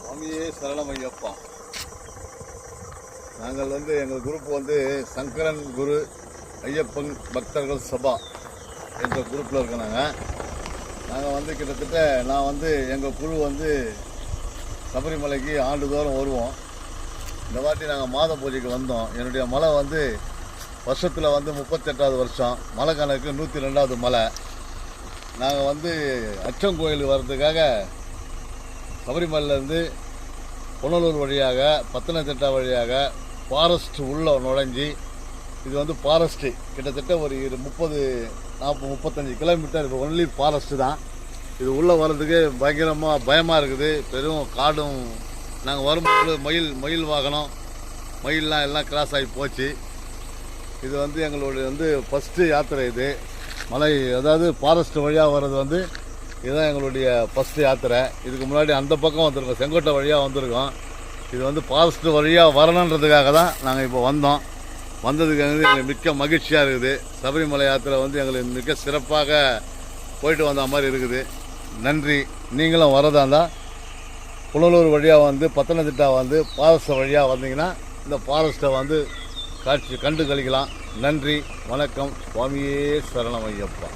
சுவாமியே சரணம் ஐயப்பா. நாங்கள் எங்கள் குரூப் சங்கரன் குரு ஐயப்பன் பக்தர்கள் சபா என்ற குரூப்பில் இருக்கோம். நாங்கள் கிட்டத்தட்ட நான் எங்கள் குழு சபரிமலைக்கு ஆண்டுதோறும் வருவோம். இந்த வாட்டி நாங்கள் மாத பூஜைக்கு வந்தோம். என்னுடைய மலை வருஷத்தில் 38வது வருஷம், மலை கணக்கு 102வது மலை. நாங்கள் அச்சங்கோயில் வர்றதுக்காக சபரிமலையிலேருந்து புனலூர் வழியாக பத்தனந்திட்டா வழியாக ஃபாரஸ்ட் உள்ளே நுழைஞ்சி, இது ஃபாரஸ்ட்டு கிட்டத்தட்ட ஒரு 30-35 கிலோமீட்டர் இப்போ ஒன்லி ஃபாரஸ்ட்டு தான். இது உள்ளே வர்றதுக்கு பயமாக இருக்குது. பெரும் காடும். நாங்கள் வரும்போது மயில் வாகனம் எல்லாம் கிராஸ் ஆகி போச்சு. இது எங்களுடைய ஃபஸ்ட்டு யாத்திரை. இது மலை, அதாவது ஃபாரஸ்ட் வழியாக வர்றது இதுதான் எங்களுடைய ஃபஸ்ட்டு யாத்திரை. இதுக்கு முன்னாடி அந்த பக்கம் வந்திருக்கோம், செங்கோட்டை வழியாக வந்திருக்கோம். இது ஃபாரஸ்ட் வழியாக வரணுன்றதுக்காக தான் நாங்கள் இப்போ வந்தோம். வந்ததுக்கு எங்களுக்கு மிக்க மகிழ்ச்சியாக இருக்குது. சபரிமலை யாத்திரை எங்களுக்கு மிக சிறப்பாக போயிட்டு வந்த மாதிரி இருக்குது. நன்றி. நீங்களும் வரதா இருந்தால் புனலூர் வழியாக பத்தனந்திட்டா ஃபாரஸ்ட் வழியாக வந்தீங்கன்னா இந்த ஃபாரஸ்ட்டை காட்சி கண்டு கழிக்கலாம். நன்றி, வணக்கம். சுவாமியே சரணம் ஐயப்பா.